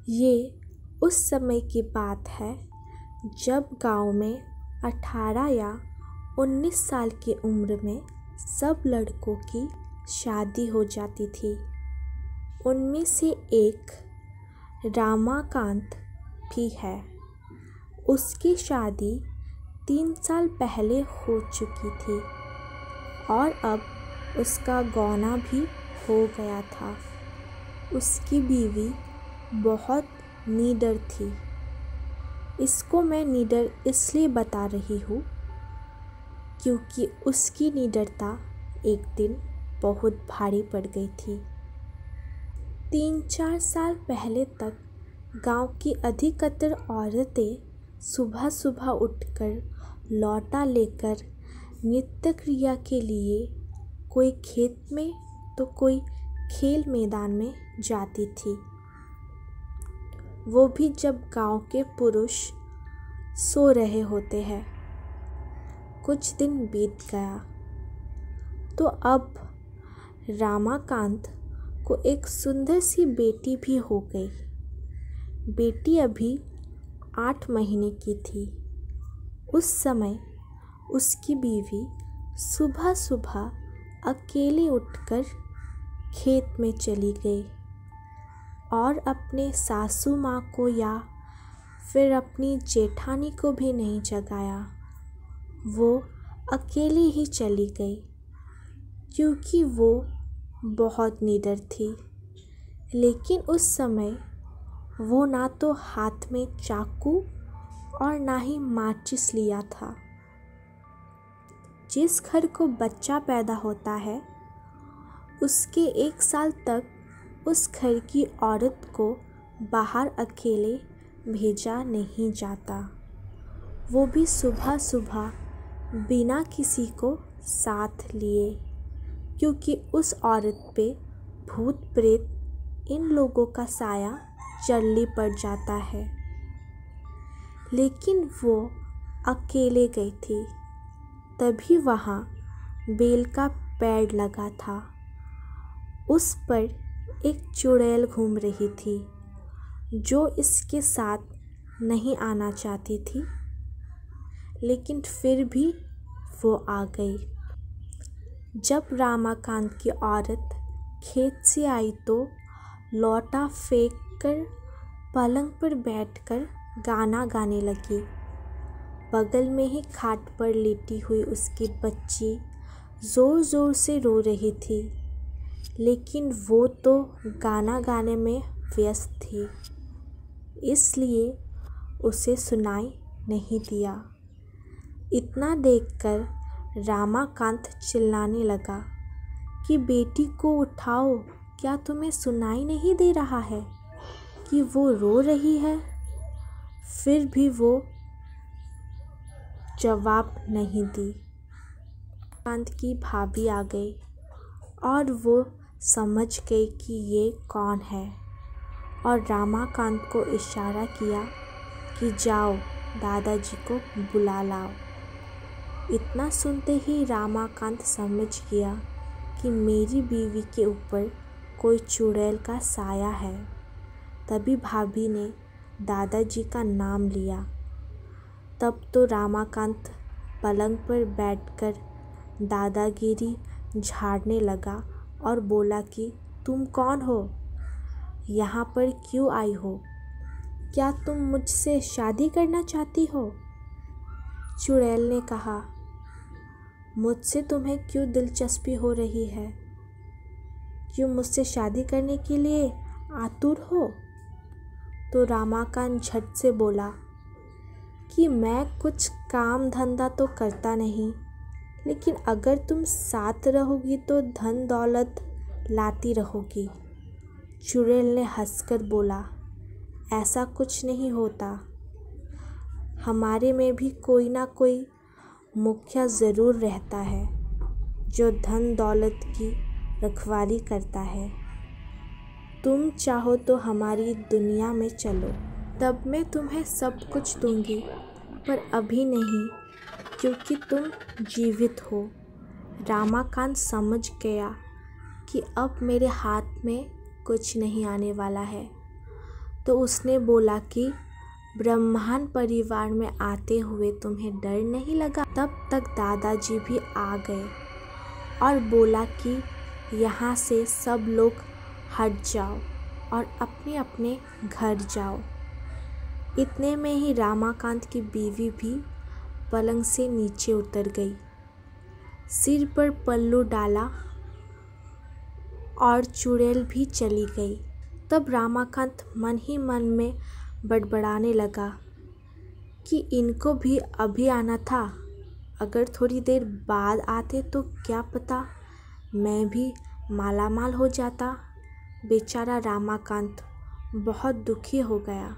ये उस समय की बात है जब गांव में 18 या 19 साल की उम्र में सब लड़कों की शादी हो जाती थी। उनमें से एक रामाकांत भी है। उसकी शादी 3 साल पहले हो चुकी थी और अब उसका गौना भी हो गया था। उसकी बीवी बहुत निडर थी। इसको मैं निडर इसलिए बता रही हूँ क्योंकि उसकी निडरता एक दिन बहुत भारी पड़ गई थी। 3-4 साल पहले तक गांव की अधिकतर औरतें सुबह सुबह उठकर लौटा लेकर नृत्य क्रिया के लिए कोई खेत में तो कोई खेल मैदान में जाती थी। वो भी जब गांव के पुरुष सो रहे होते हैं। कुछ दिन बीत गया तो अब रामाकांत को एक सुंदर सी बेटी भी हो गई। बेटी अभी 8 महीने की थी। उस समय उसकी बीवी सुबह सुबह अकेले उठकर खेत में चली गई और अपने सासू माँ को या फिर अपनी जेठानी को भी नहीं जगाया। वो अकेली ही चली गई क्योंकि वो बहुत निडर थी। लेकिन उस समय वो ना तो हाथ में चाकू और ना ही माचिस लिया था। जिस घर को बच्चा पैदा होता है उसके 1 साल तक उस घर की औरत को बाहर अकेले भेजा नहीं जाता, वो भी सुबह सुबह बिना किसी को साथ लिए, क्योंकि उस औरत पे भूत प्रेत इन लोगों का साया जल्दी पड़ जाता है। लेकिन वो अकेले गई थी। तभी वहाँ बेल का पेड़ लगा था। उस पर एक चुड़ैल घूम रही थी जो इसके साथ नहीं आना चाहती थी, लेकिन फिर भी वो आ गई। जब रामाकांत की औरत खेत से आई तो लौटा फेंक कर पलंग पर बैठकर गाना गाने लगी। बगल में ही खाट पर लेटी हुई उसकी बच्ची ज़ोर ज़ोर से रो रही थी, लेकिन वो तो गाना गाने में व्यस्त थी, इसलिए उसे सुनाई नहीं दिया। इतना देखकर रामाकांत चिल्लाने लगा कि बेटी को उठाओ, क्या तुम्हें सुनाई नहीं दे रहा है कि वो रो रही है? फिर भी वो जवाब नहीं दी। कांत की भाभी आ गई और वो समझ गई कि ये कौन है और रामाकांत को इशारा किया कि जाओ दादाजी को बुला लाओ। इतना सुनते ही रामाकांत समझ गया कि मेरी बीवी के ऊपर कोई चुड़ैल का साया है। तभी भाभी ने दादाजी का नाम लिया। तब तो रामाकांत पलंग पर बैठकर दादागिरी झाड़ने लगा और बोला कि तुम कौन हो? यहाँ पर क्यों आई हो? क्या तुम मुझसे शादी करना चाहती हो? चुड़ैल ने कहा, मुझसे तुम्हें क्यों दिलचस्पी हो रही है? क्यों मुझसे शादी करने के लिए आतुर हो? तो रामाकांत झट से बोला कि मैं कुछ काम धंधा तो करता नहीं, लेकिन अगर तुम साथ रहोगी तो धन दौलत लाती रहोगी। चुड़ैल ने हंसकर बोला, ऐसा कुछ नहीं होता। हमारे में भी कोई ना कोई मुखिया ज़रूर रहता है जो धन दौलत की रखवाली करता है। तुम चाहो तो हमारी दुनिया में चलो, तब मैं तुम्हें सब कुछ दूंगी, पर अभी नहीं, क्योंकि तुम जीवित हो। रामाकांत समझ गया कि अब मेरे हाथ में कुछ नहीं आने वाला है, तो उसने बोला कि ब्राह्मण परिवार में आते हुए तुम्हें डर नहीं लगा। तब तक दादाजी भी आ गए और बोला कि यहाँ से सब लोग हट जाओ और अपने अपने घर जाओ। इतने में ही रमाकांत की बीवी भी पलंग से नीचे उतर गई, सिर पर पल्लू डाला और चुड़ैल भी चली गई। तब रमाकांत मन ही मन में बड़बड़ाने लगा कि इनको भी अभी आना था, अगर थोड़ी देर बाद आते तो क्या पता मैं भी मालामाल हो जाता। बेचारा रमाकांत बहुत दुखी हो गया।